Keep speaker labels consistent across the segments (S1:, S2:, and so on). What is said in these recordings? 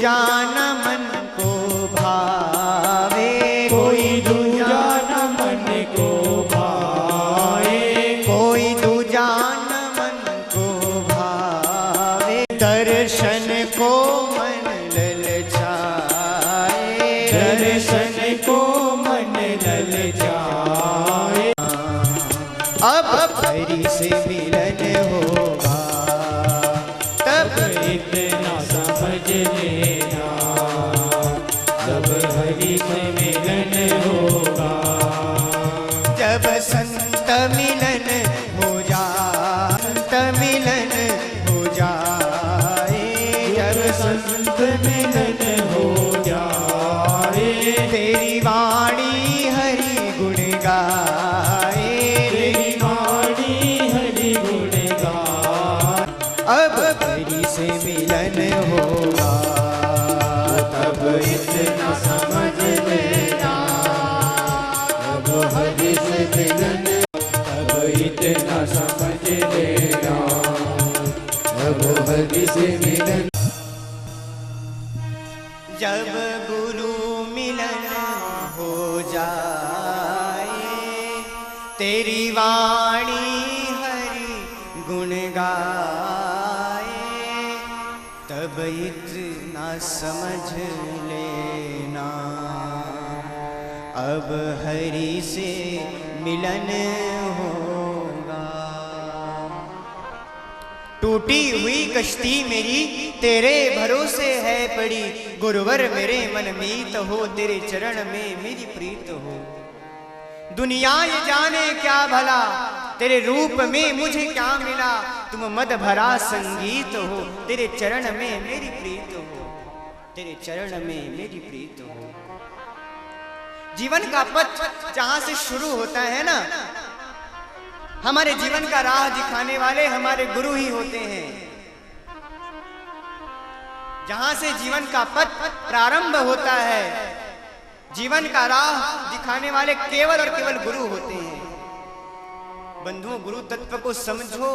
S1: दूजा न मन को भावे,
S2: कोई दूजा न मन को भावे,
S1: कोई दूजा न मन को भावे। दर्शन को मन ललचाए,
S2: दर्शन को मन ललचाए।
S1: अब हरि से मिलन होगा, तब
S2: इतना समझ लेना, जब हरि से मिलन होगा।
S1: जब संत मिलन हो जाए, संत मिलन हो जाए, जब
S2: संत मिलन हो जाए,
S1: तेरी वाणी हरि गुण गाए,
S2: तेरी वाणी हरि गुण गाए।
S1: अब हरि से मिलन होगा,
S2: तब इतना समझ लेना, अब हरि से मिलन, तब इतना समझ लेना, अब हरि से मिलन।
S1: जब गुरु मिलन हो जाए, तेरी वाणी हरि गुण गाए, तब इतना समझ लेना, अब हरि से मिलन होगा। टूटी हुई कश्ती मेरी तेरे भरोसे है पड़ी, गुरुवर मेरे मन मीत हो, तेरे चरण में मेरी प्रीत हो। दुनिया ये जाने क्या भला, तेरे रूप में मुझे क्या मिला, तुम मद भरा संगीत हो, तेरे चरण में मेरी प्रीत हो, तेरे चरण में मेरी प्रीत हो। जीवन का पथ जहां से शुरू होता है ना, हमारे जीवन का राह दिखाने वाले हमारे गुरु ही होते हैं। जहां से जीवन का पथ प्रारंभ होता है, जीवन का राह दिखाने वाले केवल और केवल गुरु होते हैं। बंधुओं, गुरु तत्व को समझो।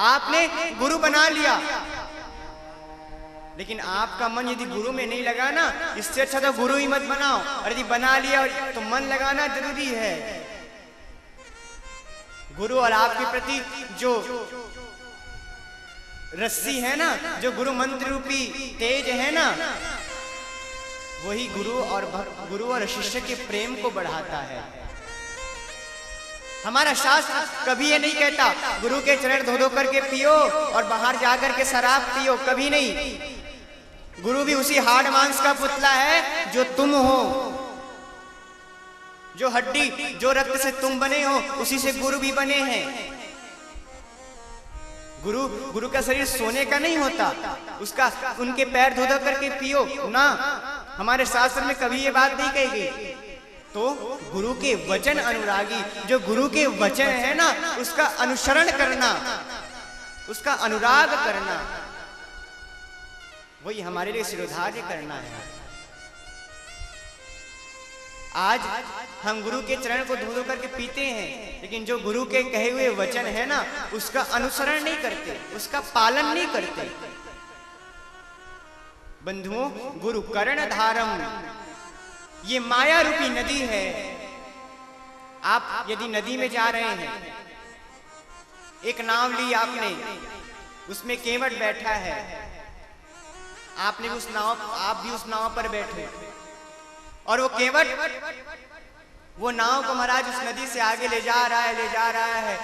S1: आपने गुरु बना लिया, लेकिन आपका मन यदि गुरु में नहीं लगा ना, इससे अच्छा तो गुरु ही मत बनाओ। और यदि बना लिया तो मन लगाना जरूरी है। गुरु और आपके प्रति जो रस्सी है ना, जो गुरु मंत्र रूपी तेज है ना, वही गुरु और शिष्य के प्रेम को बढ़ाता है। हमारा शास्त्र कभी ये नहीं कहता गुरु के चरण धो धो करके पियो और बाहर जाकर के शराब पियो, कभी नहीं। गुरु भी उसी हाड़ मांस का पुतला है जो तुम हो, जो हड्डी जो रक्त से तुम बने हो, उसी से गुरु भी बने हैं। गुरु का शरीर सोने का नहीं होता, उसका उनके पैर धो धो करके पियो ना, हमारे शास्त्र में कभी ये बात नहीं कही गई। तो गुरु के वचन अनुरागी, जो गुरु के वचन है ना, उसका अनुसरण करना, उसका अनुराग करना, वही हमारे लिए शिरोधार्य करना है। आज हम गुरु के चरण को धो धो करके पीते हैं, लेकिन जो गुरु के कहे हुए वचन है ना, उसका अनुसरण नहीं करते, उसका पालन नहीं करते। बंधुओं, गुरु कर्ण धारम, ये माया रूपी नदी है। आप यदि नदी में जा रहे हैं, एक नाव ली आपने, उसमें केवट बैठा है, आप भी उस नाव पर बैठे, और वो केवट वो नाव को महाराज उस नदी से आगे ले जा रहा है।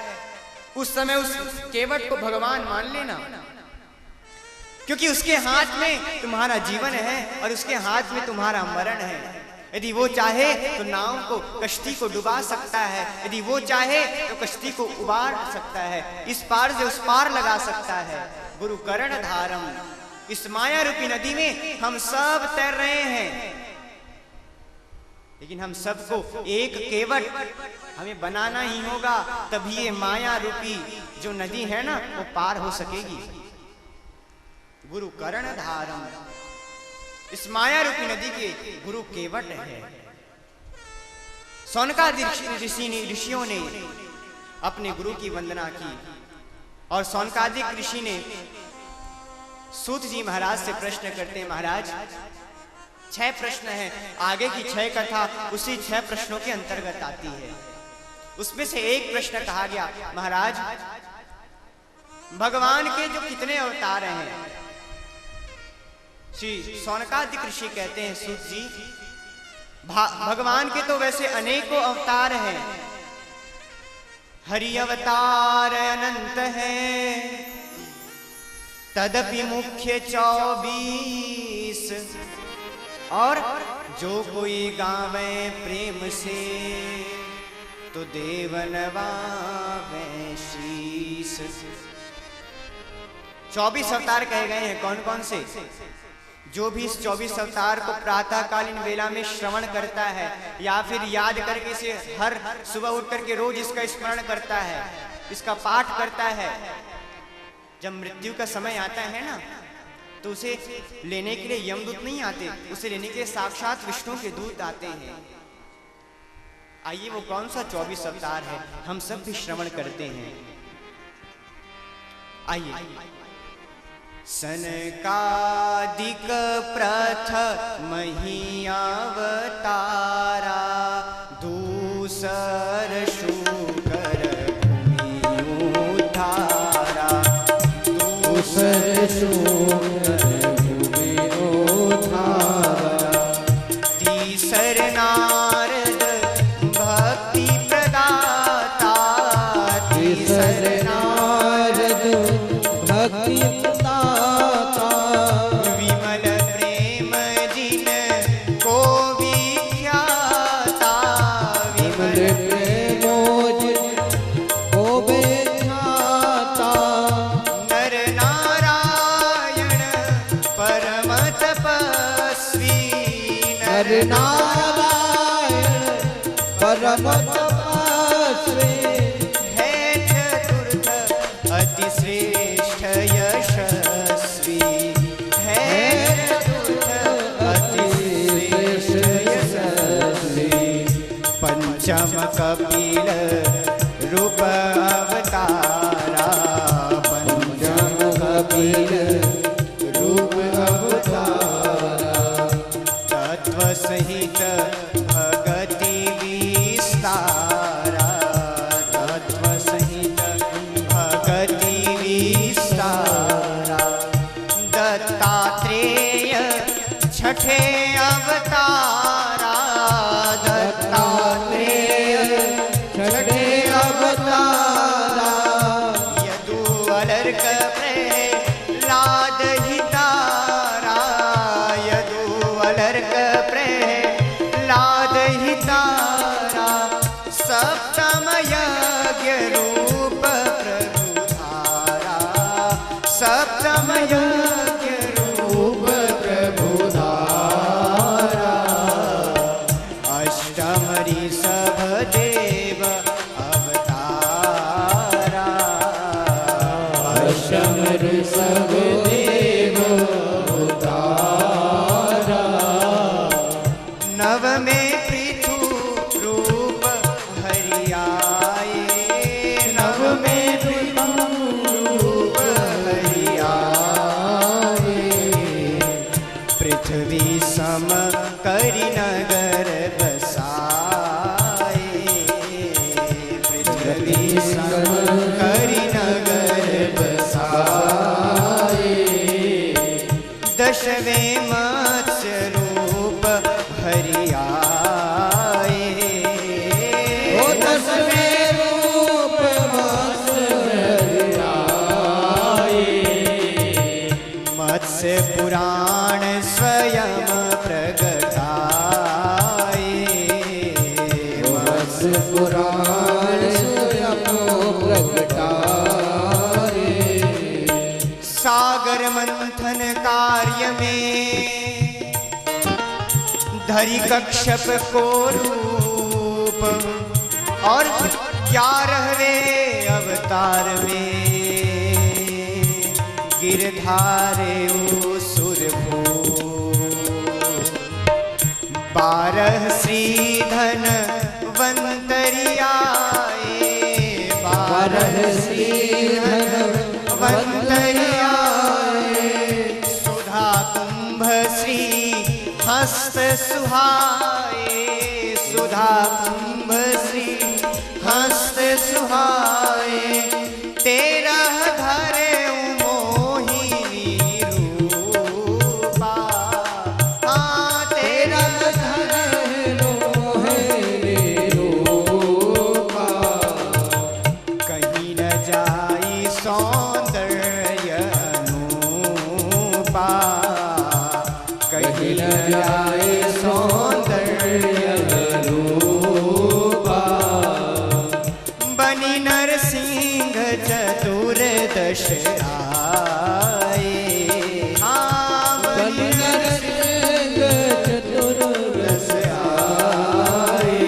S1: उस समय उस केवट को भगवान मान लेना, क्योंकि उसके हाथ में तुम्हारा जीवन है और उसके हाथ में तुम्हारा मरण है। यदि वो चाहे तो नाव को, कश्ती को डुबा सकता है, यदि वो चाहे तो कश्ती को उबार सकता है, इस पार से उस पार लगा सकता है। गुरु कर्ण धारम, इस माया रूपी नदी में हम सब तैर रहे हैं, लेकिन हम सबको एक केवट हमें बनाना ही होगा, तभी ये माया रूपी जो नदी है ना, वो पार हो सकेगी। गुरु कर्ण धारम, इस माया रूपी नदी के गुरु केवट है। सौनकादिक ऋषियों ने अपने गुरु की वंदना की, और सौनकादिक ऋषि ने सूत जी महाराज से प्रश्न करते हैं, महाराज 6 प्रश्न हैं, आगे की 6 कथा उसी 6 प्रश्नों के अंतर्गत आती है। उसमें से एक प्रश्न कहा गया, महाराज भगवान के जो कितने अवतार हैं? श्री सौनकादिक ऋषि कहते हैं, सूत जी भगवान के तो वैसे अनेकों अवतार हैं, हरि अवतार अनंत है, तदपि मुख्य 24, और जो कोई गावे प्रेम से तो देवन वावे शीस। 24 अवतार कहे गए हैं। कौन कौन से? जो भी इस 24 अवतार को प्रातःकालीन वेला में श्रवण करता है या फिर याद करके इसे हर सुबह उठ करके रोज इसका स्मरण करता है, इसका पाठ करता है, जब मृत्यु का समय आता है ना, तो उसे लेने के लिए यमदूत नहीं आते, उसे लेने के लिए साक्षात विष्णु के दूत आते हैं। आइए वो कौन सा 24 अवतार है, हम सब भी श्रवण करते हैं। आइए। सनकादिक प्रथम ही अवतारा, दूसर शुकर भूमि उद्धारा, दूसर शुकर भूमि उद्धारा, तीसर नारद भक्ति प्रदाता, तीसर नारद भक्ति प्रदाता, विमल प्रेम जिन को विख्याता, विमल प्रेम जिन को विख्याता, नर नारायण परम तपस्वी, नर नारायण परम तपस्वी, है चतुर्थ अति श्रेष्ठ यशस्वी, है चतुर्थ अति श्रेष्ठ यशस्वी, पंचम कपिल रूप अवतारा, पंचम कपिल रूप अवतारा, तत्व सहित भगति विस्तारा, तत्व सहित भगति विस्तारा, दत्तात्रेय छठे अवतारा, दत्तात्रेय छठे अवतारा, यदु अलर्क प्रह्लाद हितारा, यदु अलर्क प्रह्लाद हितारा, सप्तम यज्ञ रूप प्रभुधारा, सप्तम यज्ञ रूप प्रभुधारा, अष्टम ऋषभ देव अवतारा, अष्टम ऋषभ देव अवतारा, नवमे पृथु रूप हरि आए, नवमे पृथु रूप हरि आए, पृथ्वी सम करि नगर बसाए, पृथ्वी सम करि नगर बसाए, दशवे मत्स्य रूप हरि आए, ओ दशवे रूप मत्स्य हरि आए, मत्स्य पुराण स्वयं प्रगटाए, मत्स्य पुराण स्वयं प्रगटाए, सागर मंथन कार्य में धरि कश्यप को रूप, और 11वें अवतार में गिरधारे सुरभूप, 12 श्रीधन वंतरी आए, 12 श्रीधन वंतरी आए, हस्त सुहाए सुधा कुंभ श्री हस्त सुहाए तेरह धरे मोहिनी रूपा। हाँ तेरह धरे
S2: मोहिनी रूपा।
S1: कहीं न जाई सौंदर्य अनुपा।
S2: कहीं न जाए सौंदर्य रूपा।
S1: बनी नरसिंह चतुर्दश आए। हाँ
S2: बनी नरसिंह चतुर्दश आए।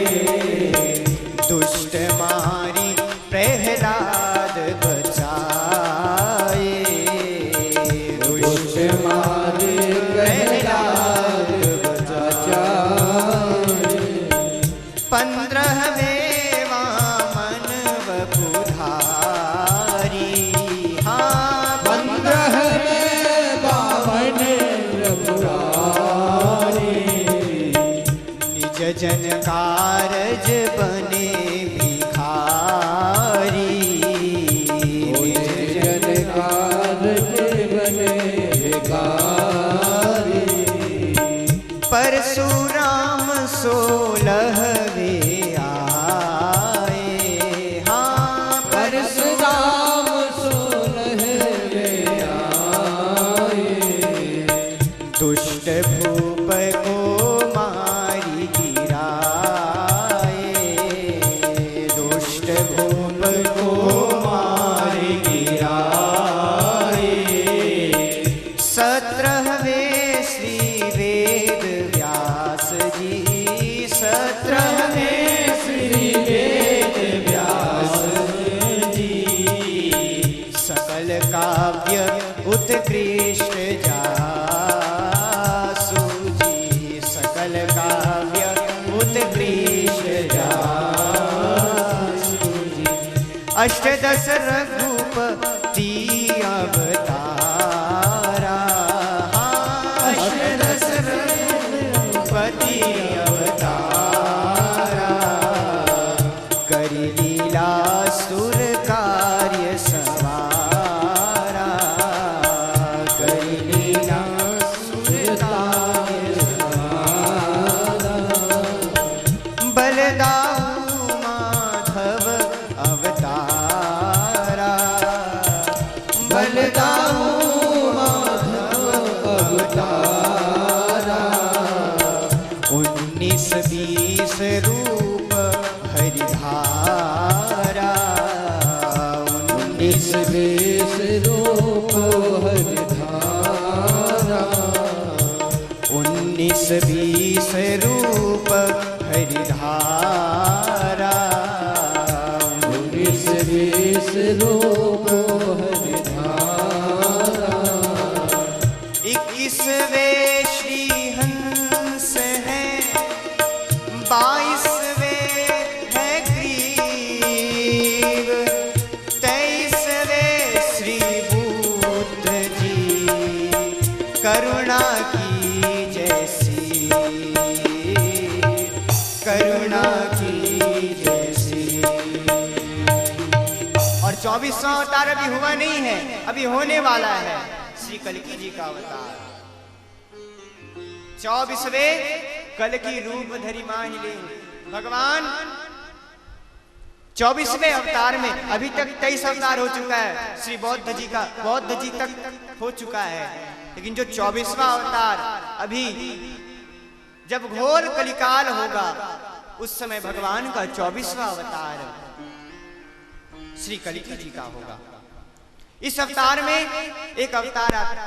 S1: दुष्ट मारी प्रहलाद बचाए।
S2: दुष्ट मारे प्रहलाद बचाए।
S1: 15वें वामन वपुधारी। हाँ
S2: 15वें वामन वपुधारी।
S1: निज जन कारज बने भिखारी।
S2: निज जन कारज बने भिखारी।
S1: परशुराम 16वें आए। हाँ
S2: परशुराम 16वें आए।
S1: दुष्ट भूप को मारी गिराए। दुष्ट भूप को मारी गिराए। 17वें श्री वेद व्यास जी। 17वें श्री वेद व्यास जी। सकल काव्य उत्कृष्ट जासु जी। सकल काव्य उत्कृष्ट जासु जी। अष्टदश रघुपति अवतारा। हाँ, अष्टदश रघुपति अवतारा। करी लीला सुर कार्य सवारा। करी लीला सुर कार्य सवारा। बलदाऊ माधव अवतारा। बलदाऊ माधव अवतारा। 19-20 रूप हरिधारा।
S2: 19-20 रूप हरिधारा।
S1: 19-20 रूप हरिधारा।
S2: 19-20 रूप हरिधारा।
S1: 21वें श्री हंस है। 22वें है ग्रीव। 23वें श्री बुद्ध जी। करुणा की जैसी। करुणा की जैसी। और 24वां अवतार अभी हुआ नहीं है, अभी होने वाला है श्री कल्कि जी का अवतार। 24वें कल्कि रूप धरि माहिले। भगवान 24वें अवतार में अभी तक 23 अवतार हो चुका है श्री बौद्ध जी का, बौद्ध जी तक हो चुका है। लेकिन जो 24वां अवतार अभी जब घोर कलिकाल होगा उस समय भगवान का 24वां अवतार श्री कल्कि जी का होगा। इस अवतार में एक अवतार आता।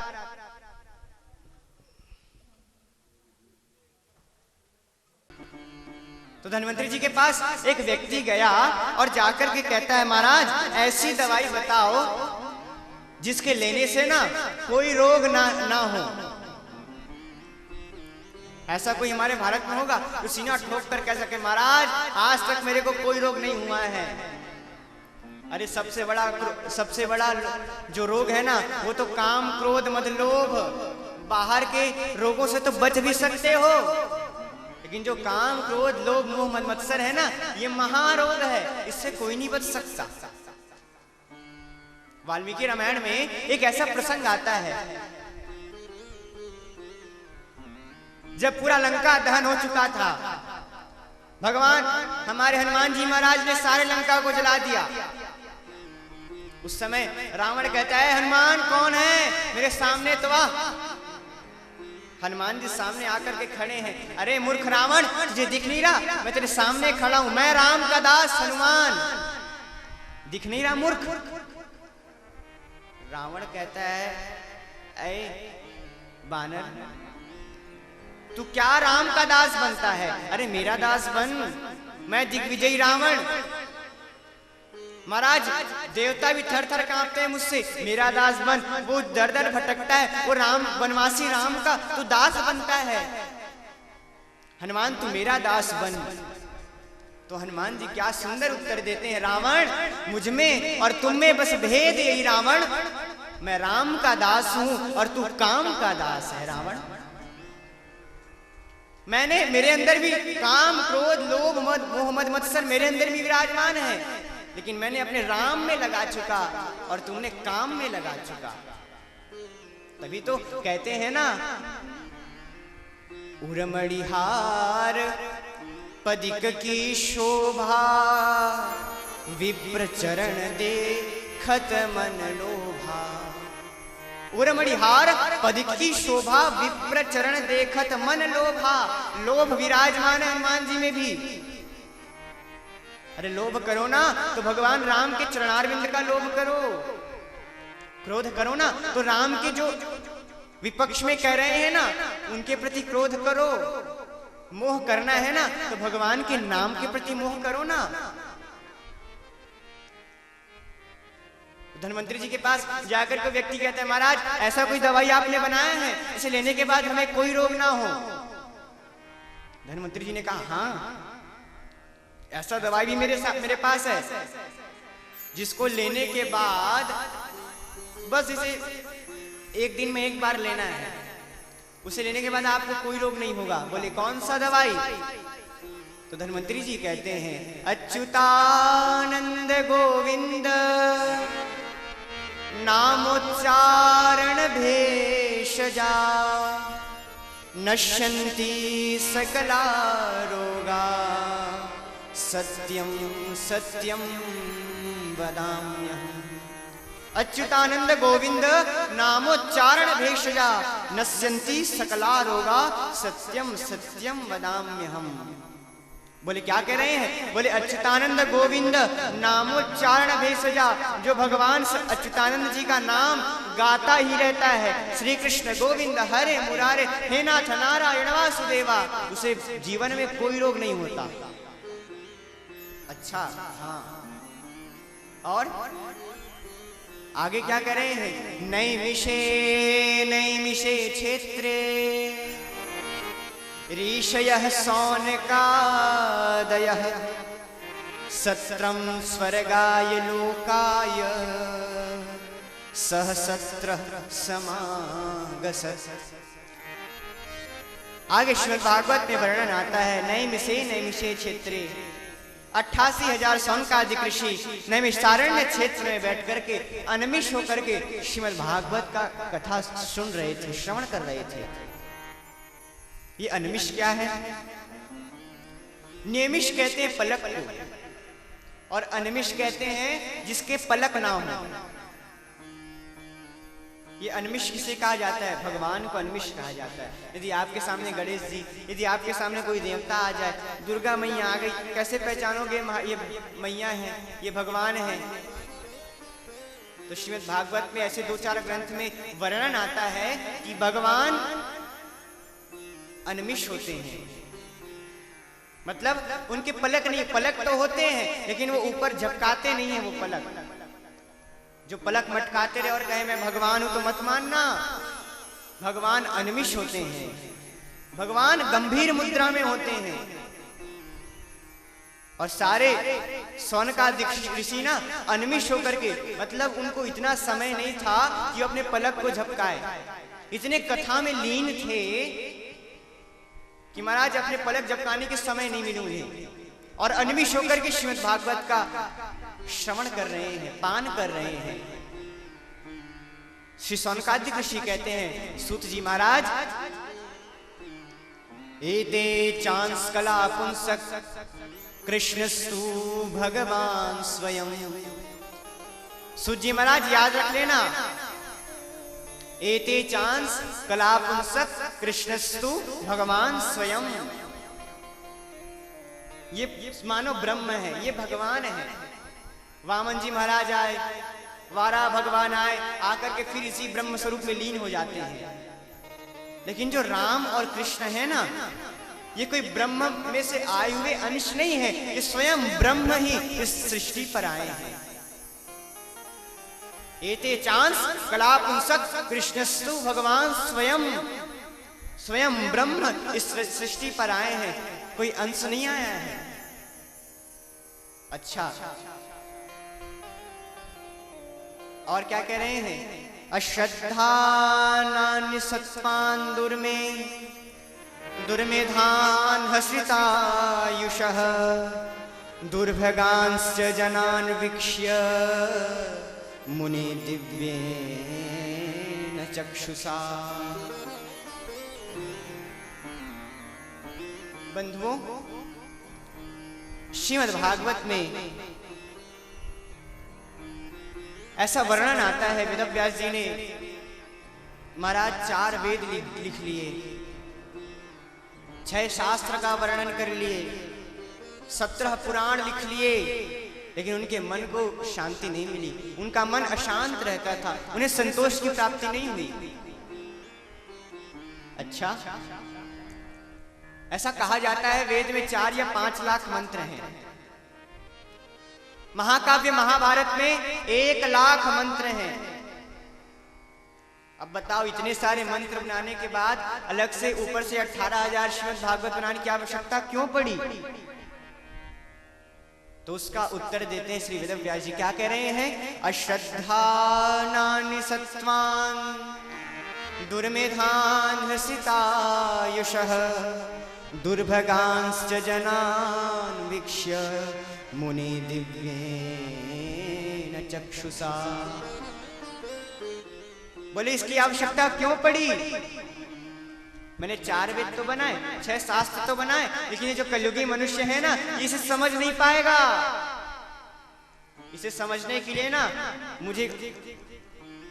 S1: तो धन्वंतरी जी के पास एक व्यक्ति गया और जाकर के कहता है, महाराज ऐसी दवाई बताओ जिसके लेने से ना कोई रोग ना हो। ऐसा कोई हमारे भारत में होगा तो सीना ठोक कर कह सके, महाराज आज तक मेरे को कोई रोग नहीं हुआ है। अरे सबसे बड़ा जो रोग है ना वो तो काम क्रोध मद लोभ बाहर के रोगों से तो बच भी सकते हो, लेकिन जो काम, क्रोध, लोभ, मोह, मद मत्सर है ना, ये महारोग है, इससे कोई नहीं बच सकता। वाल्मीकि रामायण में एक ऐसा प्रसंग आता है, जब पूरा लंका दहन हो चुका था, भगवान हमारे हनुमान जी महाराज ने सारे लंका को जला दिया। उस समय रावण कहता है, हनुमान कौन है, मेरे सामने तो आ। हनुमान जी सामने आकर के खड़े हैं। अरे मूर्ख रावण, तुझे दिख नहीं रहा, मैं तेरे सामने खड़ा हूं, मैं राम का दास हनुमान, दिख नहीं रहा मूर्ख। रावण कहता है, अरे बानर, तू क्या राम का दास बनता है? अरे मेरा दास बन, मैं दिग्विजयी रावण। महाराज देवता भी थर थर कांपते हैं मुझसे, मेरा दास बन। वो दर दर भटकता है, वो राम वनवासी राम का तू दास बनता है। हनुमान तू मेरा दास बन। तो हनुमान जी क्या सुंदर उत्तर देते हैं, रावण मुझ में और तुम में बस भेद यही रावण, मैं राम का दास हूं और तू काम का दास है रावण। मैंने, मेरे अंदर भी काम, क्रोध, लोभ, मद, मोह, मद मत्सर मेरे अंदर भी विराजमान है, लेकिन मैंने अपने राम में लगा चुका और तुमने काम में लगा चुका। तभी तो कहते हैं ना, उर्मणिहार पदिक की शोभा, विप्र चरण देखत मन लोभा। उर्मणिहार पदिक की शोभा, विप्र चरण देखत मन लोभा। लोभ विराजमान है हनुमान जी में भी। अरे लोभ करो ना तो भगवान राम के चरणारविंद का लोभ करो, क्रोध करो ना तो राम के जो विपक्ष में कह रहे हैं ना, उनके प्रति क्रोध करो। मोह करना है ना तो भगवान के नाम के प्रति मोह करो ना। धन्वंतरी जी के पास जाकर के व्यक्ति कहता है, महाराज ऐसा कोई दवाई आपने बनाया है, इसे लेने के बाद हमें कोई रोग ना हो? धन्वंतरी जी ने कहा, हाँ ऐसा दवाई भी मेरे पास है, जिसको लेने के बाद बस इसे एक दिन में एक बार लेना है, उसे लेने के बाद आपको कोई रोग नहीं होगा। बोले कौन सा दवाई? तो धन्वंतरी जी कहते हैं, अच्युतानंद गोविंद नामोच्चारण भेषजा, नश्यन्ति सकला रोगा, सत्यम सत्यम वदाम्यहम्। अच्युतानंद गोविंद नामोच्चारण भेषजा, नश्यन्ति सकला रोगा, सत्यम सत्यम वदाम्यहम्। बोले क्या कह रहे हैं? बोले अच्युतानंद गोविंद नामोच्चारण भेषजा, जो भगवान अच्युतानंद जी का नाम गाता ही रहता है, श्री कृष्ण गोविंद हरे मुरारे हे नाथ नारायण वासुदेवा, उसे जीवन में कोई रोग नहीं होता। अच्छा हाँ, और आगे क्या कह रहे हैं? नैमिषे क्षेत्रे ऋषयः सौनकादयः, सत्रं स्वर्गाय लोकाय, सह सत्र समागसत्। आगे श्रीमद् भागवत में वर्णन आता है, नैमिषे क्षेत्रे 88,000 सौनकादिक ऋषि नैमिषारण्य क्षेत्र में बैठ करके अनमिष होकर के श्रीमद् भागवत का कथा सुन रहे थे, श्रवण कर रहे थे। ये अनमिष क्या है? नियमिष कहते हैं पलक को, और अनमिष कहते हैं जिसके पलक ना हो। ये अनमिष किसे कहा जाता है? भगवान को अनमिष कहा जाता है। यदि आपके सामने गणेश जी, यदि आपके सामने कोई देवता आ जाए, दुर्गा मैया आ गई, कैसे पहचानोगे ये मैया है, ये भगवान है? तो श्रीमद् भागवत में ऐसे 2-4 ग्रंथ में वर्णन आता है कि भगवान अनमिष होते हैं, मतलब उनके पलक नहीं, पलक तो होते हैं लेकिन वो ऊपर झपकाते नहीं है। वो पलक, जो पलक मटकाते रहे और कहे मैं भगवान हूं तो मत मानना। भगवान अनमिष होते हैं, भगवान गंभीर मुद्रा में होते हैं। और सारे सौनकादिक ऋषि ना अनमिष होकर के, मतलब उनको इतना समय नहीं था कि अपने पलक को झपकाए। इतने कथा में लीन थे कि महाराज अपने पलक झपकाने के समय नहीं मिले उन्हें, और अनविश होकर के श्रीमद् भागवत का श्रवण कर रहे हैं, पान कर रहे हैं। श्री सौनकादिक ऋषि कहते हैं, सूत जी महाराज, एते चांस कला पुंसक कृष्णस्तु भगवान स्वयं। सूत जी महाराज याद रख लेना, एते चांस कला पुंसक कृष्णस्तु भगवान स्वयं। ये मानो ब्रह्म है, ये भगवान है। वामन जी महाराज आए, वारा भगवान आए, आकर के फिर इसी ब्रह्म स्वरूप में लीन हो जाते हैं। लेकिन जो राम और कृष्ण है ना, ये कोई ब्रह्म में से आए हुए अंश नहीं है, ये स्वयं ब्रह्म ही इस सृष्टि पर आए हैं। एते चांस कला पुंसक कृष्णस्तु भगवान स्वयं, स्वयं ब्रह्म इस सृष्टि पर आए हैं, कोई अंश नहीं आया है। अच्छा, और क्या कह रहे हैं? अश्रद्धा नान्य सत्पान दुर्मेधान हसितायुषः दुर्भगांश्च जनान वीक्ष्य मुनि दिव्येन चक्षुषा। बंधुओं, श्रीमद् भागवत में ऐसा वर्णन आता है, वेदव्यास जी ने महाराज 4 वेद लिख लिए, 6 शास्त्र का वर्णन कर लिए, 17 पुराण लिख लिए, लेकिन उनके मन को शांति नहीं मिली। उनका मन अशांत रहता था, उन्हें संतोष की प्राप्ति नहीं हुई। अच्छा, ऐसा कहा जाता है वेद में 4 या 5 लाख मंत्र हैं। महाकाव्य महाभारत में 1 लाख मंत्र हैं। अब बताओ, इतने सारे मंत्र बनाने के बाद अलग से ऊपर से 18,000 श्रीमद् भागवत बनाने की आवश्यकता क्यों पड़ी? तो उसका उत्तर देते हैं श्री वेदव्यास जी। क्या कह रहे हैं? अश्रद्धा नान्य सत्वान दुर्मेधान हसितायुषः दुर्भगांश्च जनान वीक्ष्य मुनि दिव्येन चक्षुषा। बोले इसकी आवश्यकता क्यों पड़ी? मैंने 4 वेद तो बनाए, 6 शास्त्र तो बनाए, लेकिन ये जो कलयुगी मनुष्य है ना, इसे समझ नहीं पाएगा। इसे समझने के लिए ना मुझे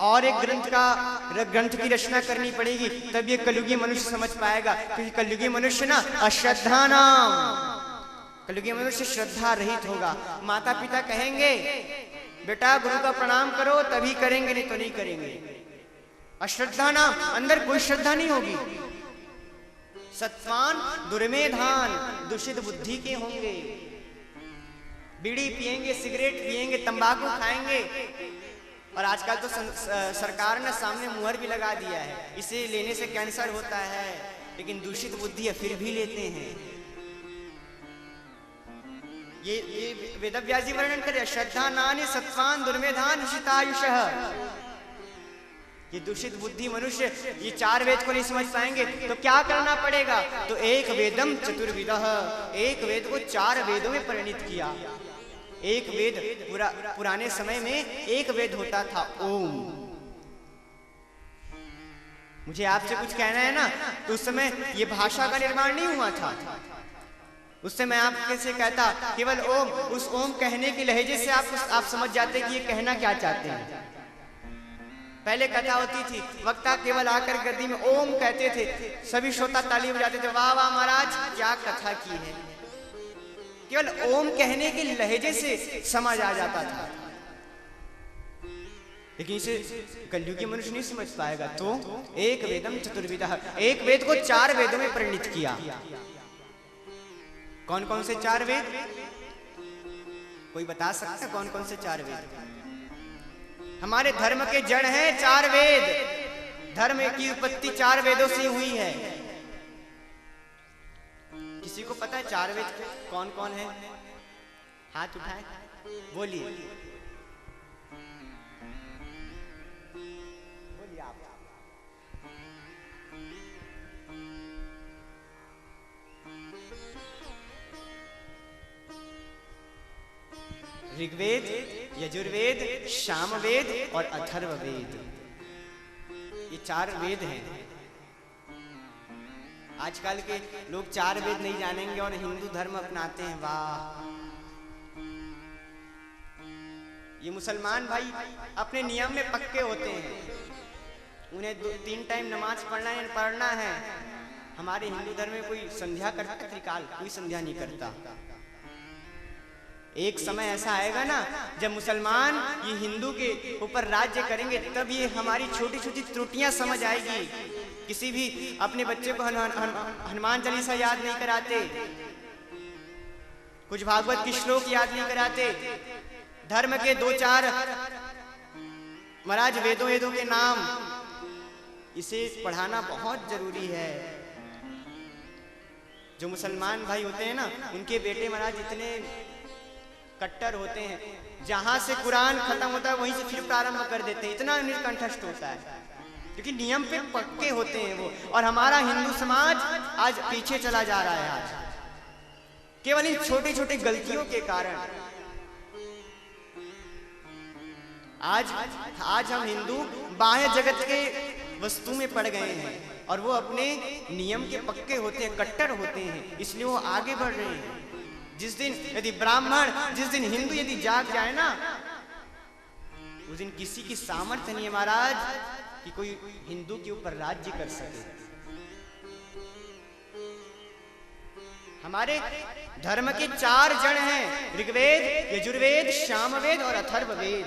S1: और एक ग्रंथ की रचना करनी पड़ेगी, तब ये कलयुगी मनुष्य समझ पाएगा। क्योंकि कलयुगी मनुष्य ना अश्रद्धा नाम, कलयुगी मनुष्य श्रद्धा रहित होगा। माता पिता कहेंगे बेटा गुरु का प्रणाम करो, तभी करेंगे, नहीं तो नहीं करेंगे। अश्रद्धा नाम, अंदर कोई श्रद्धा नहीं होगी। सत्वान दुर्मेधान, दूषित बुद्धि के होंगे, बीड़ी पिएंगे, सिगरेट पिएंगे, तंबाकू खाएंगे, और आजकल तो सरकार ने सामने मुहर भी लगा दिया है, इसे लेने से कैंसर होता है, लेकिन दूषित बुद्धि है फिर भी लेते हैं। ये वेदव्यास जी वर्णन करे, श्रद्धा नानि सत्वान दुर्मेधान हसितायुषः। ये दूषित बुद्धि मनुष्य ये 4 वेद को नहीं समझ पाएंगे, तो क्या करना पड़ेगा? तो एक वेदम चतुर्विदः, एक वेद को 4 वेदों में परिणित किया। एक वेद पुराने समय में एक वेद होता था, ओम। मुझे आपसे कुछ कहना है ना, तो उस समय ये भाषा का निर्माण नहीं हुआ था। उस समय आप कैसे कहता, केवल ओम, उस ओम कहने के लहजे से आप समझ जाते कि ये कहना क्या चाहते हैं। पहले कथा होती थी, वक्ता केवल आकर गद्दी में ओम कहते थे, सभी श्रोता ताली बजाते थे, वाह वाह महाराज क्या कथा की है। केवल ओम कहने के लहजे से समझ आ जाता था, लेकिन इसे कलयुगी मनुष्य नहीं समझ पाएगा। तो एक वेदम चतुर्विदः, एक वेद को 4 वेदों में परिणित किया। कौन कौन से 4 वेद? कोई बता सकता है कौन कौन से 4 वेद? हमारे धर्म के जड़ हैं 4 वेद। धर्म की उत्पत्ति 4 वेदों से हुई है। किसी को पता है 4 वेद कौन कौन है? हाथ उठाए, बोलिए बोलिए आप। ऋग्वेद, यजुर्वेद, सामवेद और अथर्ववेद, ये 4 वेद हैं। आजकल के लोग 4 वेद नहीं जानेंगे और हिंदू धर्म अपनाते हैं। वाह! ये मुसलमान भाई अपने नियम में पक्के होते हैं, उन्हें 3 टाइम नमाज पढ़ना है। हमारे हिंदू धर्म में कोई संध्या करता है? त्रिकाल कोई संध्या नहीं करता। एक समय ऐसा आएगा ना जब मुसलमान ये हिंदू के ऊपर राज्य करेंगे, तब ये हमारी छोटी छोटी त्रुटियां समझ आएगी। किसी भी अपने बच्चे को हनुमान चालीसा याद नहीं कराते, कुछ भागवत के श्लोक याद नहीं कराते, धर्म के 2-4 महाराज वेदों के नाम, इसे पढ़ाना बहुत जरूरी है। जो मुसलमान भाई होते हैं ना, उनके बेटे महाराज इतने कट्टर होते हैं, जहां से कुरान खत्म होता है वहीं से फिर प्रारंभ कर देते हैं, इतना निर्कंठस्थ होता है, क्योंकि नियम पे पक्के होते हैं वो। और हमारा हिंदू समाज आज पीछे चला जा रहा है, आज केवल इन छोटी छोटी गलतियों के कारण। आज हम हिंदू बाह्य जगत के वस्तु में पड़ गए हैं और वो अपने नियम के पक्के होते हैं, कट्टर होते हैं, इसलिए वो आगे बढ़ रहे हैं। जिस दिन यदि ब्राह्मण, जिस दिन हिंदू यदि जाग जाए ना, उस दिन किसी की सामर्थ्य नहीं है महाराज कि कोई हिंदू के ऊपर राज्य कर सके। हमारे धर्म के 4 जड़ हैं, ऋग्वेद, यजुर्वेद, सामवेद और अथर्ववेद।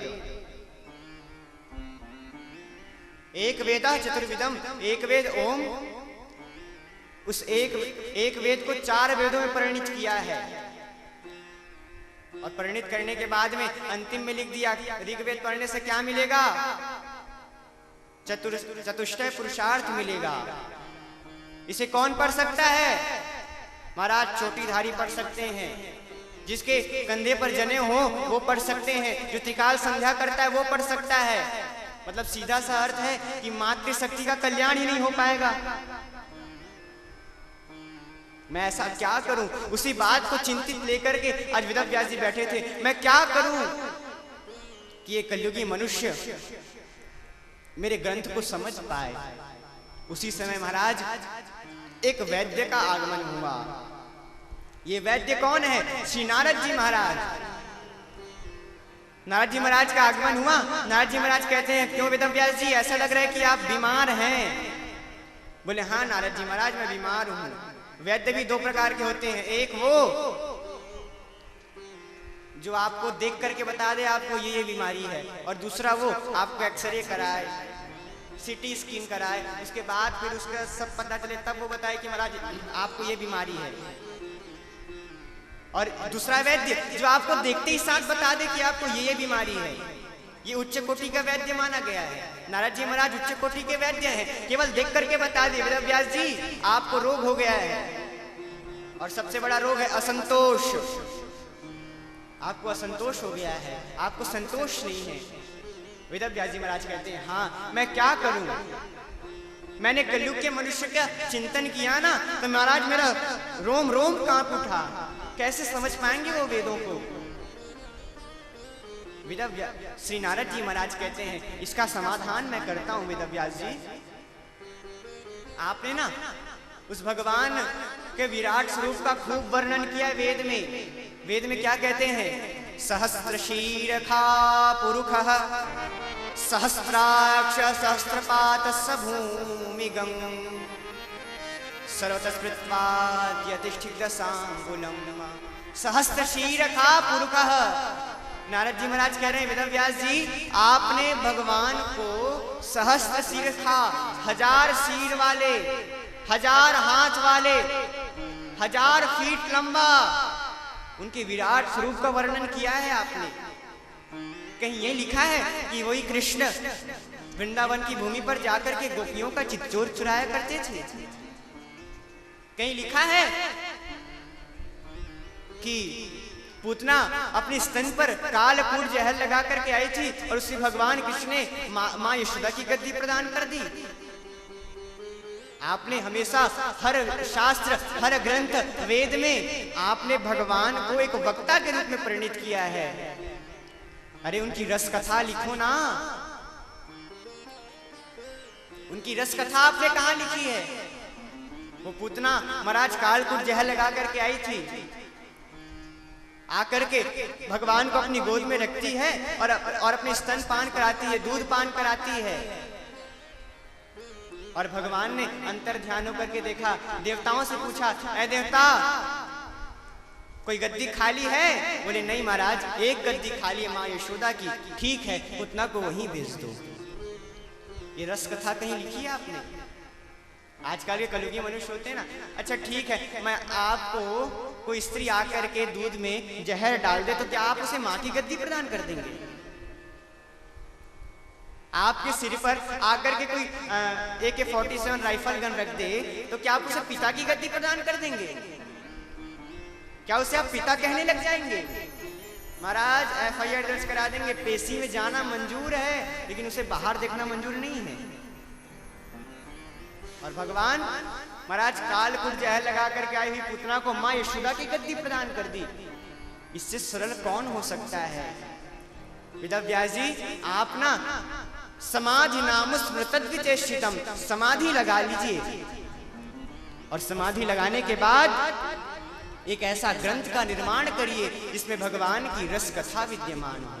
S1: एक वेदा चतुर्विदम, एक वेद ओम, उस एक वेद को 4 वेदों में परिणित किया है। और परिणित करने के बाद में अंतिम में लिख दिया, ऋग्वेद पढ़ने से क्या मिलेगा? चतुष्टय पुरुषार्थ मिलेगा। इसे कौन पढ़ सकता है? महाराज चोटीधारी पढ़ सकते हैं, जिसके कंधे पर जने हो वो पढ़ सकते हैं, जो त्रिकाल संध्या करता है वो पढ़ सकता है। मतलब सीधा सा अर्थ है कि मातृशक्ति का कल्याण ही नहीं हो पाएगा। मैं ऐसा क्या करूं? उसी बात को चिंतित लेकर के आज वेद व्यास जी बैठे थे, मैं क्या करूं कि ये कलयुगी मनुष्य मेरे ग्रंथ को समझ पाए। उसी समय महाराज एक वैद्य का आगमन हुआ। ये वैद्य कौन है? श्री नारद जी महाराज। नारद जी महाराज का आगमन हुआ। नारद जी महाराज कहते हैं, क्यों वेद व्यास जी, ऐसा लग रहा है कि आप बीमार हैं? बोले हाँ नारद जी महाराज, मैं बीमार हूं। वैद्य भी 2 प्रकार के होते हैं, एक वो जो आपको देख करके बता दे आपको ये बीमारी है, और दूसरा वो आपको एक्सरे कराए, सीटी स्कैन कराए, उसके बाद फिर उसका सब पता चले तब वो बताए कि महाराज आपको ये बीमारी है। और दूसरा वैद्य जो आपको देखते ही साथ बता दे कि आपको ये बीमारी है। ये उच्च कोटि का वैद्य माना गया है। नारद जी महाराज उच्च कोटि के वैद्य हैं, केवल देख करके बता दिए, वेद व्यास जी आपको रोग हो गया है, और सबसे बड़ा रोग है असंतोष। आपको असंतोष हो गया है, आपको संतोष नहीं है। वेद व्यास जी महाराज कहते हैं, हाँ मैं क्या करूं? मैंने कलयुग के मनुष्य का चिंतन किया ना, तो महाराज मेरा रोम रोम कांप उठा। कैसे समझ पाएंगे वो वेदों को? श्री नारद जी महाराज कहते हैं, इसका समाधान मैं करता हूं वेद व्यास जी। आपने ना उस भगवान के विराट स्वरूप का खूब वर्णन किया वेद में। वेद में क्या कहते हैं? सहस्त्र शीरखा पुरुषः सहस्राक्ष सहस्रपात भूमिगम सर्वतस्पृत्वाद्यतिष्ठितसांगुलम सहस्त्र शीरखा पुरुषः। नारद जी महाराज कह रहे हैं, वेद व्यास जी आपने भगवान को सहस्त्र शीरखा, 1000 शीर वाले, 1000 हाथ वाले, 1000 फीट लंबा उनके विराट स्वरूप का वर्णन किया है आपने। कहीं ये लिखा है कि वही कृष्ण वृंदावन की भूमि पर जाकर के गोपियों का चित्तौर चुराया करते थे? कहीं लिखा है कि पूतना अपने स्तन पर कालकूट जहर लगा करके आई थी और उसे भगवान कृष्ण ने मां यशोदा की गद्दी प्रदान कर दी? आपने हमेशा हर शास्त्र, हर ग्रंथ, वेद में आपने भगवान को एक वक्ता के रूप में परिणित किया है। अरे उनकी रस कथा लिखो ना, उनकी रस कथा आपने कहां लिखी है? वो पूतना महाराज कालकूट जहर लगा करके आई थी, आकर के भगवान को अपनी गोद में रखती है और अपने स्तन पान कराती है, दूध पान कराती है। और भगवान ने अंतर ध्यान होकर के देखा, देवताओं से पूछा, ऐ देवता कोई गद्दी खाली है? बोले नहीं महाराज, एक गद्दी खाली है माँ यशोदा की। ठीक है, पूतना को वहीं भेज दो। ये रस कथा कहीं लिखी है आपने? आजकल के कलयुगी मनुष्य होते हैं ना, अच्छा ठीक है, मैं आपको कोई स्त्री आकर के दूध में जहर डाल दे तो क्या आप उसे माँ की गद्दी प्रदान कर देंगे? आपके सिर पर आकर के कोई AK-47 राइफल गन रख दे तो क्या आप उसे पिता की गद्दी प्रदान कर देंगे? क्या उसे आप पिता कहने लग जाएंगे? महाराज FIR दर्ज करा देंगे, पेशी में जाना मंजूर है लेकिन उसे बाहर देखना मंजूर नहीं है। और भगवान महाराज कालकूट जहर लगा करके आई हुई पुतना को माँ यशोदा की गद्दी प्रदान कर दी। इससे सरल कौन हो सकता है? वेदव्यास जी आप ना समाधि नाम स्मृतद्विचेष्टितम, समाधि लगा लीजिए और समाधि लगाने के बाद एक ऐसा ग्रंथ का निर्माण करिए जिसमें भगवान की रस कथा विद्यमान हो।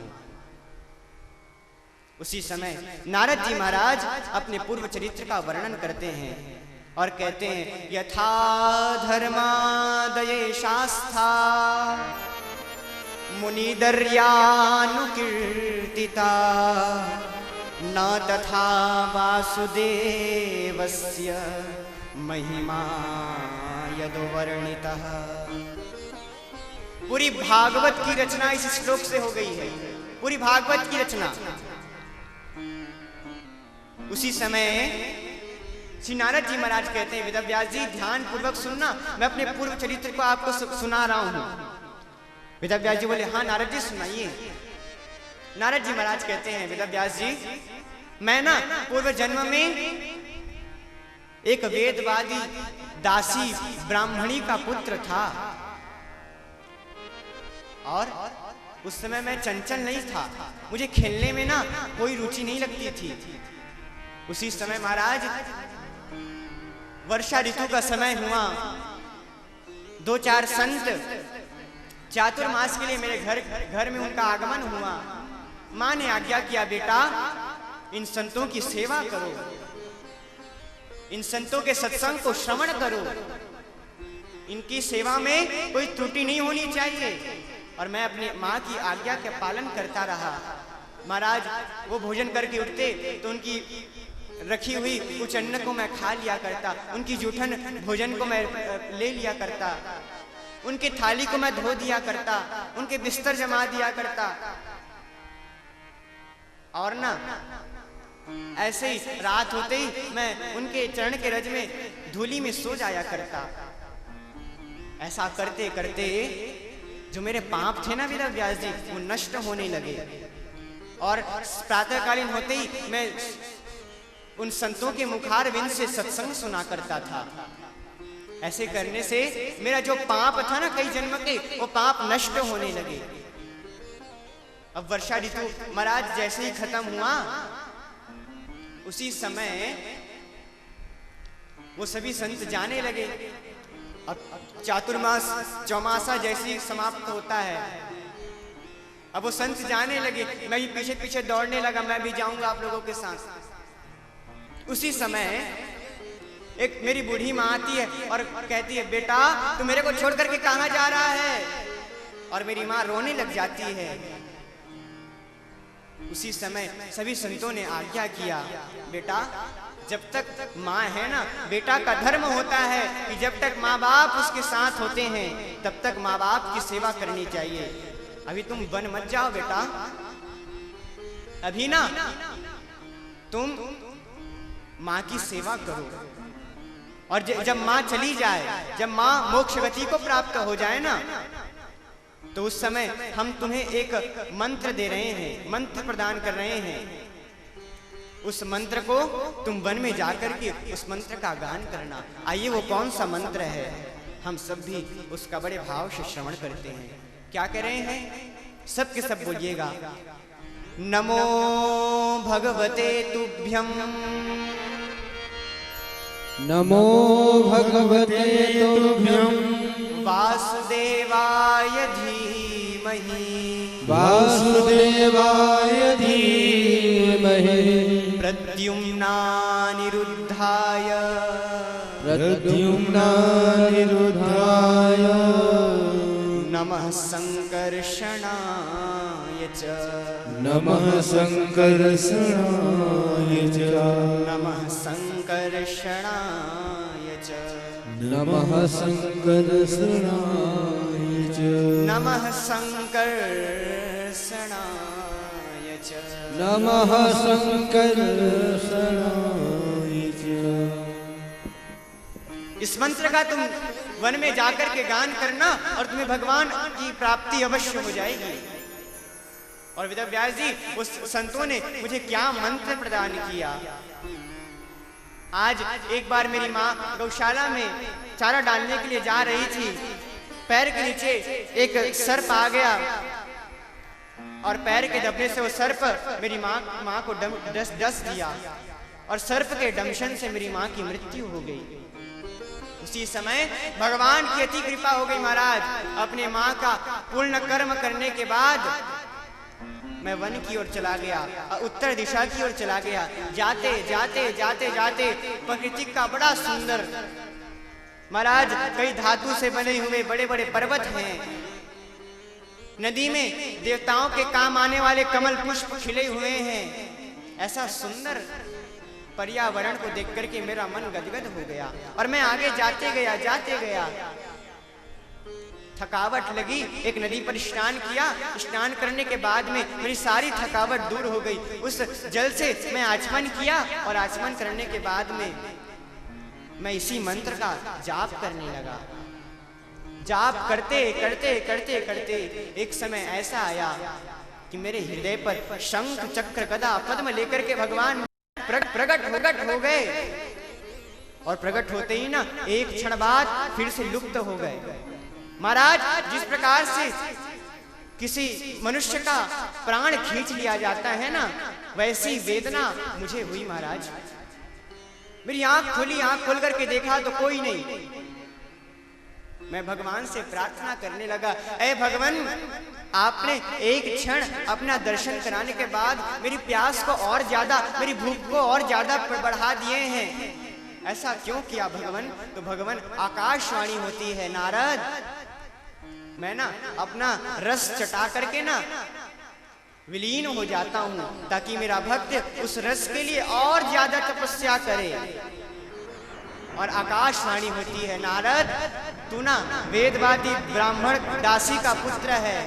S1: उसी समय नारद जी महाराज अपने पूर्व चरित्र का वर्णन करते हैं और कहते हैं, यथा धर्मादये शास्था मुनिदर्यानुकीर्तिता न तथा वासुदेवस्य महिमा यदुवर्णितः। पूरी भागवत की रचना इस श्लोक से हो गई है, पूरी भागवत की रचना। उसी समय श्री नारद जी महाराज कहते हैं, वेदव्यास जी ध्यान पूर्वक सुनना, मैं अपने पूर्व चरित्र को आपको सुना रहा हूं। वेदव्यास जी बोले, हाँ नारद जी सुनाइए। नारद जी महाराज कहते हैं, वेदव्यास जी मैं ना पूर्व जन्म में एक वेदवादी दासी ब्राह्मणी का पुत्र था और उस समय मैं चंचल नहीं था, मुझे खेलने में ना कोई रुचि नहीं लगती थी। उसी समय महाराज वर्षा ऋतु का समय हुआ, 2-4 संत चातुर्मास के लिए मेरे घर में उनका आगमन हुआ। माँ ने आज्ञा किया, बेटा इन संतों की सेवा करो, इन संतों के सत्संग को श्रवण करो, इनकी सेवा में कोई त्रुटि नहीं होनी चाहिए। और मैं अपनी माँ की आज्ञा का पालन करता रहा। महाराज वो भोजन करके उठते तो उनकी रखी हुई कुछ अन्न को मैं खा लिया करता, उनकी जूठन भोजन को मैं ले लिया करता, उनकी थाली को मैं धो दिया करता, उनके बिस्तर जमा दिया करता। और ना ऐसे ही रात होते ही मैं उनके चरण के रज में धूली में सो जाया करता। ऐसा करते करते जो मेरे पाप थे ना वेदव्यास जी, वो नष्ट होने लगे। और प्रातःकालीन होते ही मैं उन संतों के मुखारविंद से सत्संग सुना करता था। ऐसे करने से मेरा जो पाप था ना कई जन्म के, वो पाप नष्ट होने लगे। अब वर्षा ऋतु महाराज जैसे ही खत्म हुआ, उसी समय वो सभी संत जाने लगे। अब चातुर्मास चौमासा जैसे ही समाप्त होता है, अब वो संत जाने लगे, मैं भी पीछे पीछे दौड़ने लगा, मैं भी जाऊंगा आप लोगों के साथ। उसी समय एक मेरी बूढ़ी माँ आती है और कहती है, बेटा तू मेरे को छोड़ करके कहाँ जा रहा है? और मेरी माँ रोने लग जाती है। उसी समय सभी संतों ने आज्ञा किया, बेटा जब तक माँ है ना, बेटा का धर्म होता है कि जब तक माँ बाप उसके साथ होते हैं तब तक माँ बाप की सेवा करनी चाहिए। अभी तुम वन मत जाओ बेटा, अभी ना तुम माँ की सेवा करो। और जब माँ चली जाए, जब माँ मोक्ष गति को प्राप्त हो जाए ना, तो उस समय हम तुम्हें एक मंत्र दे रहे हैं, मंत्र प्रदान कर रहे हैं। उस मंत्र को तुम वन में जाकर के उस मंत्र का गान करना। आइए वो कौन सा मंत्र है, हम सब भी उसका बड़े भाव से श्रवण करते हैं। क्या कह रहे हैं? सब के सब बोलिएगा, नमो भगवते तुभ्यं
S2: नमो भगवते तुभ्यं
S1: वासुदेवाय धीमहि
S2: वासुदेवाय धीमहि
S1: प्रद्युम्नानिरुद्धाय
S2: प्रद्युम्नानिरुद्धाय
S1: नमः संकर्षणाय च
S2: नमः संकर्षणाय च
S1: नमः संकर्षणाय च
S2: नमः संकर्षणाय च
S1: नमः संकर्षणाय च
S2: नमः संकर्षणाय च।
S1: इस मंत्र का तुम वन में जाकर के गान करना और तुम्हें भगवान की प्राप्ति अवश्य हो जाएगी। और वेदव्यास जी, उस संतों ने मुझे क्या मंत्र प्रदान किया। आज एक बार मेरी माँ गौशाला में चारा डालने के लिए जा रही थी, पैर के नीचे एक सर्प आ गया और पैर के दबने से वो सर्प मेरी माँ को डस दिया और सर्प के दंशन से मेरी माँ की मृत्यु हो गई। उसी समय भगवान की अति कृपा हो गई महाराज। अपने माँ का पूर्ण कर्म करने के बाद मैं वन की ओर चला गया, उत्तर दिशा की ओर चला गया। जाते जाते जाते जाते प्रकृति का बड़ा सुंदर महाराज कई धातु से बने हुए बड़े बड़े पर्वत हैं। नदी में देवताओं के काम आने वाले कमल पुष्प खिले हुए हैं। ऐसा सुंदर पर्यावरण को देख करके मेरा मन गदगद हो गया और मैं आगे जाते गया। थकावट लगी, एक नदी पर स्नान किया। स्नान करने के बाद में मेरी सारी थकावट दूर हो गई। उस जल से मैं आचमन किया और आचमन करने के बाद में मैं इसी मंत्र का जाप करने लगा। जाप करते करते करते करते एक समय ऐसा आया कि मेरे हृदय पर शंख चक्र गदा पद्म लेकर के भगवान प्रकट हो गए और प्रकट होते ही ना एक क्षण बाद फिर से लुप्त हो गए। महाराज, जिस प्रकार से किसी मनुष्य का प्राण खींच लिया जाता है ना, वैसी वेदना मुझे हुई महाराज। मेरी आंख खोल करके देखा तो कोई नहीं। मैं भगवान से प्रार्थना करने लगा, ऐ भगवान, आपने एक क्षण अपना दर्शन कराने के बाद मेरी प्यास को और ज्यादा, मेरी भूख को और ज्यादा बढ़ा दिए हैं। ऐसा क्यों किया भगवान? तो भगवान आकाशवाणी होती है, नारद, मैं ना अपना रस चटा करके ना विलीन हो जाता हूं ताकि मेरा भक्त उस रस के लिए और ज्यादा तपस्या करे। और आकाशवाणी होती है, नारद, तू ना वेदवादी ब्राह्मण दासी का पुत्र है।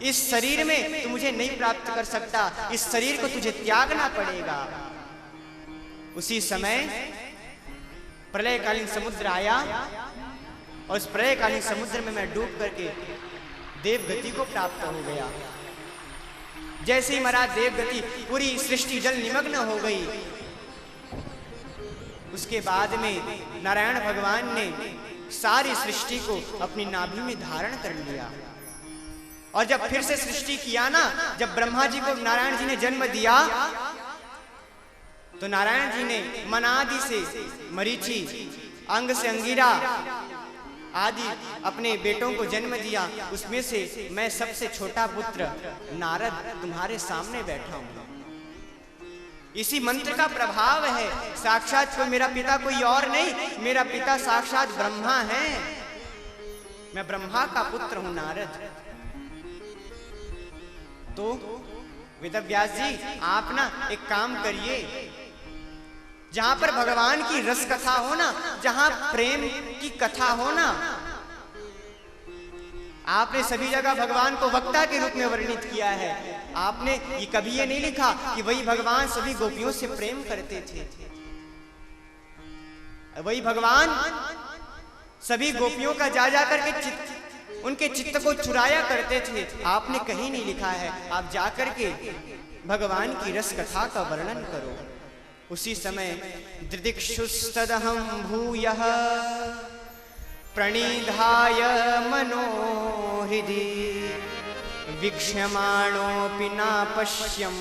S1: इस शरीर में तू मुझे नहीं प्राप्त कर सकता, इस शरीर को तुझे त्यागना पड़ेगा। उसी समय प्रलयकालीन समुद्र आया और उस प्रलयकालीन समुद्र में मैं डूब करके देवगति को प्राप्त हो गया। जैसे ही महाराज देवगति, पूरी सृष्टि जल निमग्न हो गई। उसके बाद में नारायण भगवान ने सारी सृष्टि को अपनी नाभि में धारण कर लिया। और जब फिर से सृष्टि किया ना, जब ब्रह्मा जी को नारायण जी ने जन्म दिया तो नारायण जी ने मनादि से मरीचि, अंग से अंगिरा आदि अपने बेटों को जन्म दिया। उसमें से मैं सबसे छोटा पुत्र नारद तुम्हारे सामने बैठा हूं। इसी मंत्र का प्रभाव है। साक्षात कोई मेरा पिता कोई और नहीं, मेरा पिता साक्षात ब्रह्मा है। मैं ब्रह्मा का पुत्र हूं नारद। तो वेदव्यास जी, आप ना एक काम करिए, जहां पर भगवान की रस कथा हो ना, जहां प्रेम की कथा हो ना, आपने सभी जगह भगवान को वक्ता के रूप में वर्णित किया है। आपने ये कभी ये नहीं लिखा कि वही भगवान सभी गोपियों से प्रेम करते थे, वही भगवान सभी गोपियों का जा करके उनके चित्त को चुराया करते थे। आपने कहीं नहीं लिखा है। आप जाकर के भगवान की रस कथा का वर्णन करो। उसी समय दृदिक्षुस्तदहं भूयः प्रणिधाय मनोहृदि वीक्ष्यमाणोऽपि न पश्यं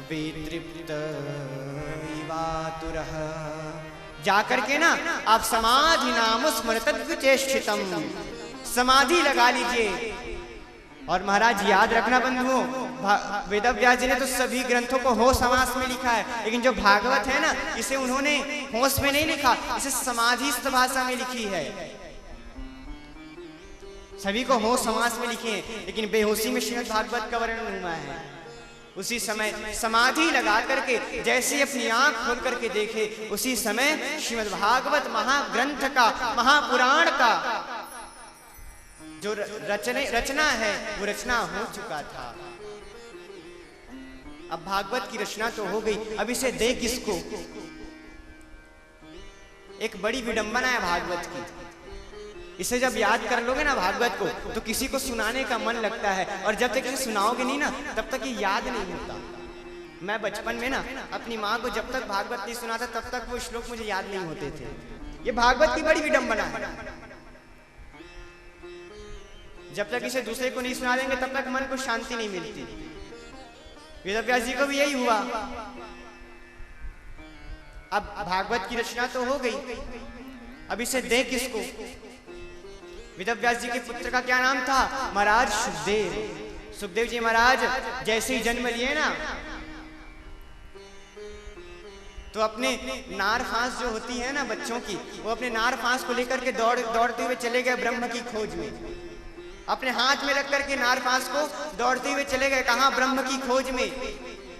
S1: वितृप्त इवातुरः। जाकर के ना आप समाधि नाम स्मृतद्विचेष्टितम, समाधि लगा लीजिए। और महाराज याद रखना बंधुओं, वेदव्यास जी ने तो सभी ग्रंथों को होश समास में लिखा है, लेकिन जो भागवत है ना इसे उन्होंने होश में नहीं लिखा, इसे समाधिस्थ भाषा में लिखी है। सभी को होश समास में लिखे हैं, लेकिन बेहोशी में श्रीमद् भागवत का वर्णन हुआ है। उसी समय समाधि लगा करके जैसे अपनी आंख खोल करके देखे, उसी समय श्रीमद् भागवत महाग्रंथ का, महापुराण का जो रचना है वो रचना हो चुका था। अब भागवत की रचना तो हो गई, अब इसे दे किसको? एक बड़ी विडंबना है भागवत की। इसे जब याद कर लोगे ना भागवत को, तो किसी को सुनाने का मन लगता है, और जब तक इसे सुनाओगे नहीं ना तब तक ये याद नहीं होता। मैं बचपन में ना अपनी माँ को जब तक भागवत नहीं सुनाता तब तक वो श्लोक मुझे याद नहीं होते थे। ये भागवत की बड़ी विडंबना है। जब तक इसे दूसरे को नहीं सुना देंगे तब तक मन को शांति नहीं मिलती। वेदव्यास जी को भी यही हुआ। अब भागवत की रचना तो हो गई, अब इसे दे किसको? वेदव्यास जी के पुत्र का क्या नाम था? महाराज सुखदेव। सुखदेव जी महाराज जैसे ही जन्म लिए ना, तो अपने नार फांस जो होती है ना बच्चों की, वो अपने नार फांस को लेकर के दौड़ते हुए चले गए ब्रह्म की खोज में। अपने हाथ में रख करके नार फांस को दौड़ते हुए चले गए, कहाँ? ब्रह्म की खोज में।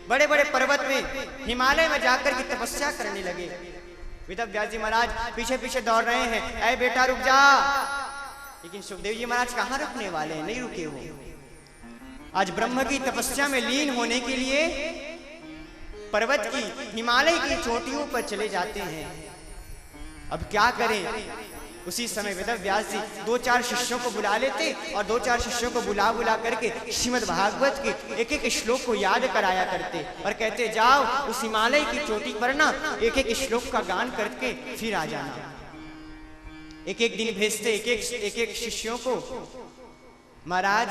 S1: बड़े बड़े पर्वत में, हिमालय में जाकर के तपस्या करने लगे। वेदव्यास जी महाराज पीछे पीछे दौड़ रहे हैं, ऐ बेटा रुक जा। लेकिन सुखदेव जी महाराज कहाँ रुकने वाले हैं? नहीं रुके हो। आज ब्रह्म की तपस्या में लीन होने के लिए पर्वत की, हिमालय की चोटियों पर चले जाते हैं। अब क्या करें? उसी समय वेदव्यास जी 2-4 शिष्यों को बुला लेते और 2-4 शिष्यों को बुला करके श्रीमद् भागवत के एक एक श्लोक को याद कराया करते और कहते जाओ उस हिमालय की चोटी पर ना एक एक श्लोक का गान करके फिर आ जाना। एक एक दिन भेजते एक एक शिष्यों को। महाराज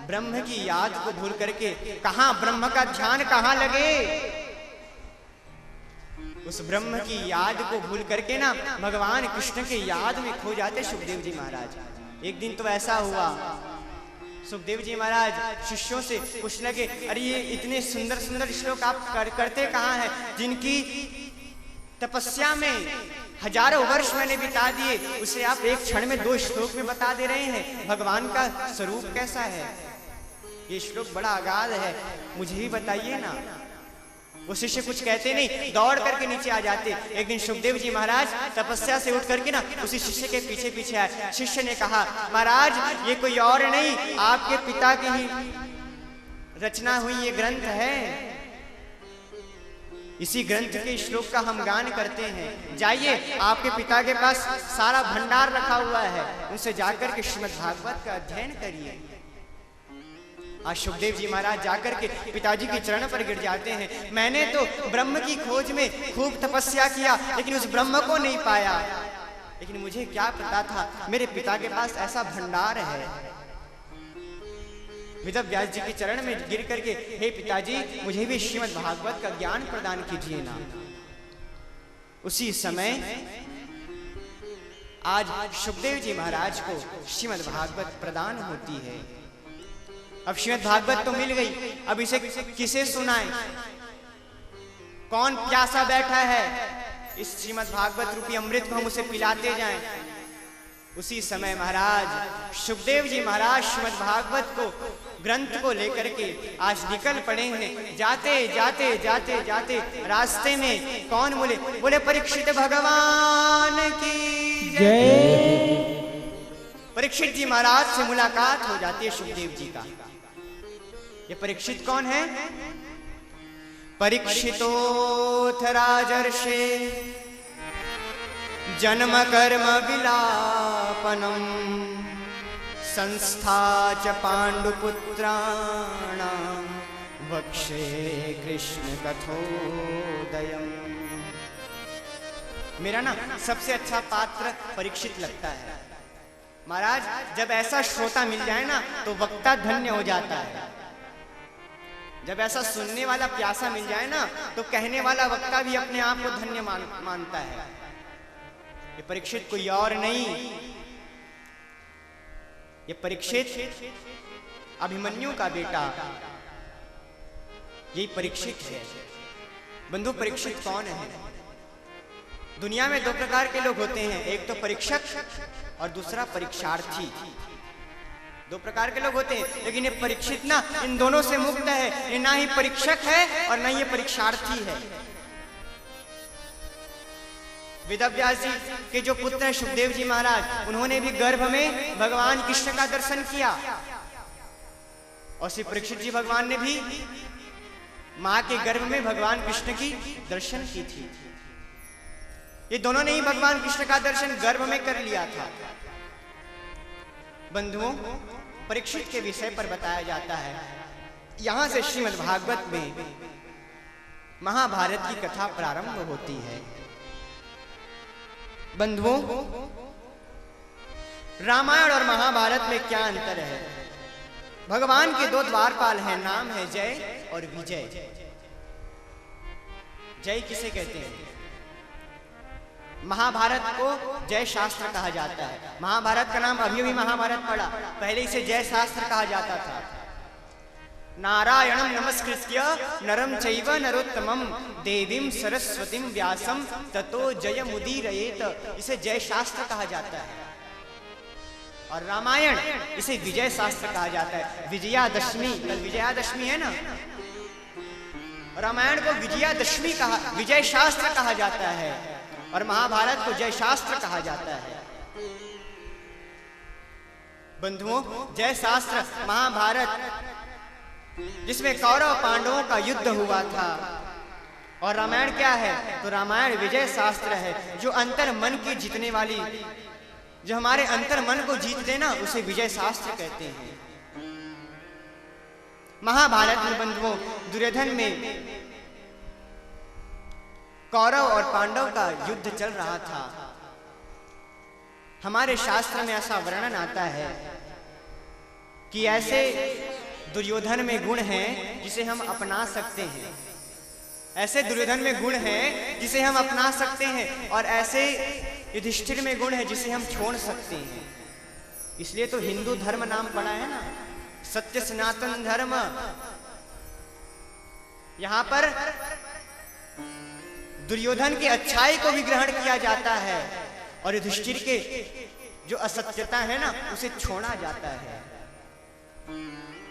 S1: ब्रह्म की याद को भूल करके, कहाँ ब्रह्म का ध्यान कहाँ लगे? उस ब्रह्म की याद को भूल करके ना भगवान कृष्ण के याद में खो जाते सुखदेव जी महाराज। एक दिन तो ऐसा हुआ, सुखदेव जी महाराज शिष्यों से पूछने लगे, अरे ये इतने सुंदर सुंदर श्लोक आप करते कहाँ हैं, जिनकी तपस्या में हजारों वर्ष मैंने बिता दिए, उसे आप एक क्षण में 2 श्लोक में बता दे रहे हैं। भगवान का स्वरूप कैसा है? ये श्लोक बड़ा अगाध है, मुझे ही बताइए ना। वो शिष्य कुछ कहते नहीं, दौड़ करके नीचे आ जाते। एक दिन सुखदेव जी महाराज तपस्या से उठ करके ना उसी शिष्य के पीछे पीछे आए। शिष्य ने कहा, महाराज ये कोई और नहीं, आपके पिता की ही रचना हुई ये ग्रंथ है। इसी ग्रंथ के श्लोक का हम गान करते हैं। जाइए, आपके पिता के पास सारा भंडार रखा हुआ है, उनसे जाकर के श्रीमद् भागवत का अध्ययन करिए। आज सुखदेव जी महाराज जाकर के पिताजी के चरण पर गिर जाते हैं। मैंने तो ब्रह्म की खोज में खूब तपस्या किया, लेकिन उस ब्रह्म को नहीं पाया। लेकिन मुझे क्या पता था मेरे पिता के पास ऐसा भंडार है। वेदव्यास जी के चरण में गिर करके, हे पिताजी मुझे भी श्रीमद् भागवत का ज्ञान प्रदान कीजिए ना। उसी समय आज सुखदेव जी महाराज को श्रीमद् भागवत प्रदान होती है। अब श्रीमद् भागवत तो मिल गई, अब इसे किसे सुनाएं? कौन प्यासा बैठा है? इस श्रीमद् भागवत रूपी अमृत को हम उसे पिलाते जाएं। उसी समय महाराज सुखदेव जी महाराज श्रीमद् भागवत को ग्रंथ को लेकर के आज निकल पड़े हैं। जाते जाते जाते जाते रास्ते में कौन बोले? बोले परीक्षित भगवान की जय। परीक्षित जी महाराज से मुलाकात हो जाती है सुखदेव जी का। ये परीक्षित कौन है? परीक्षितोऽथ राजर्षे जन्म कर्म विलापनम संस्था च पांडुपुत्राणां वक्षे कृष्ण कथोदयम्। मेरा ना सबसे अच्छा पात्र परीक्षित लगता है। महाराज जब ऐसा श्रोता मिल जाए ना तो वक्ता धन्य हो जाता है। जब ऐसा सुनने वाला प्यासा मिल जाए ना तो कहने वाला वक्ता भी अपने आप को धन्य मानता है। ये परीक्षित कोई और नहीं, ये परीक्षित अभिमन्यु का बेटा, यही परीक्षित है। बंधु परीक्षित कौन है? दुनिया में दो प्रकार के लोग होते हैं, एक तो परीक्षक और दूसरा परीक्षार्थी। दो प्रकार के लोग होते हैं, लेकिन ये परीक्षित ना इन दोनों से मुक्त है। ये ना ही परीक्षक है और ना ही ये परीक्षार्थी है। वेदव्यास जी के जो पुत्र हैं सुखदेव जी महाराज, उन्होंने भी गर्भ में भगवान कृष्ण का दर्शन किया और श्री परीक्षित जी भगवान ने भी मां के गर्भ में भगवान कृष्ण की दर्शन की थी। ये दोनों ने ही भगवान कृष्ण का दर्शन गर्भ में कर लिया था। बंधुओं, परीक्षित के विषय पर बताया जाता है। यहां से श्रीमद् भागवत में महाभारत की कथा प्रारंभ होती है। बंधुओं, रामायण और महाभारत में क्या अंतर है? भगवान के दो द्वारपाल हैं, नाम है जय और विजय। जय किसे कहते हैं? महाभारत को जय शास्त्र कहा जाता है। महाभारत का नाम अभी भी महाभारत पड़ा, पहले इसे जय शास्त्र कहा जाता था। नारायणं नमस्कृत्य नरं चैव नरोत्तमं देवीं सरस्वतीं व्यासं ततो जयमुदीरयेत, इसे जय शास्त्र कहा जाता है। और रामायण इसे विजय शास्त्र कहा जाता है। विजयादशमी, कल विजयादशमी है ना, रामायण को विजयादशमी कहा, विजय शास्त्र कहा जाता है और महाभारत को जय शास्त्र कहा जाता है। बंधुओं, जय शास्त्र महाभारत जिसमें कौरव पांडवों का युद्ध हुआ था, और रामायण क्या है? तो रामायण विजय शास्त्र है, जो अंतर मन की जीतने वाली, जो हमारे अंतर मन को जीत देना, उसे विजय शास्त्र कहते हैं। महाभारत में बंधुओं दुर्योधन में कौरव और पांडव का युद्ध चल रहा था। हमारे शास्त्र में ऐसा वर्णन आता है कि ऐसे दुर्योधन में गुण हैं जिसे हम अपना सकते हैं, ऐसे दुर्योधन में गुण हैं जिसे हम अपना सकते हैं, और ऐसे युधिष्ठिर में गुण है जिसे हम छोड़ सकते हैं। इसलिए तो हिंदू धर्म नाम पड़ा है ना, सत्य सनातन धर्म। यहां पर दुर्योधन की अच्छाई को भी ग्रहण किया जाता है और युधिष्ठिर के जो असत्यता है ना, उसे छोड़ा जाता है।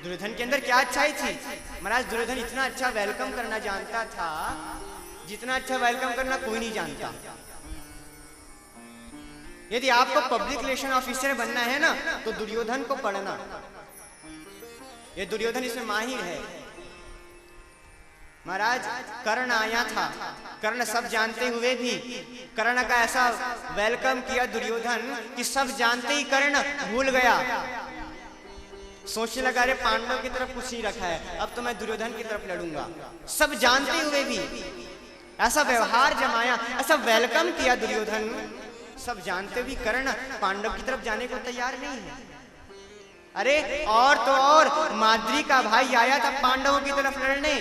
S1: दुर्योधन के अंदर क्या अच्छाई थी? महाराज दुर्योधन इतना अच्छा वेलकम करना जानता था, जितना अच्छा वेलकम करना कोई नहीं जानता। यदि आपको पब्लिक रिलेशन ऑफिसर बनना है ना, तो दुर्योधन को पढ़ना। ये दुर्योधन इसमें माहिर है। महाराज कर्ण आया था, कर्ण सब जानते हुए भी कर्ण का ऐसा वेलकम किया दुर्योधन कि सब जानते ही कर्ण भूल गया, सोचने लगा, अरे पांडव की तरफ कुछ ही रखा है, अब तो मैं दुर्योधन की तरफ लड़ूंगा। सब जानते हुए भी ऐसा व्यवहार जमाया, ऐसा वेलकम किया दुर्योधन, सब जानते भी कर्ण पांडव की तरफ जाने को तैयार नहीं है। अरे और तो और माद्री का भाई आया था पांडवों की तरफ लड़ने,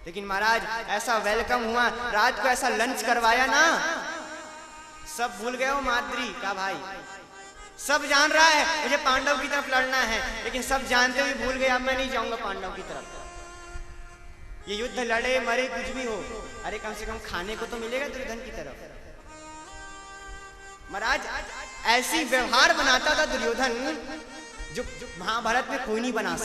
S1: लेकिन महाराज ऐसा वेलकम हुआ, रात को ऐसा लंच करवाया ना, सब भूल गए वो माद्री का भाई। सब जान रहा है मुझे पांडव की तरफ लड़ना है, लेकिन सब जानते हुए भूल गए, अब मैं नहीं जाऊंगा पांडव की तरफ। ये युद्ध लड़े मरे कुछ भी हो, अरे कम से कम खाने को तो मिलेगा दुर्योधन की तरफ। महाराज ऐसी व्यवहार बनाता था दुर्योधन जो महाभारत में कोई नहीं बना सकता।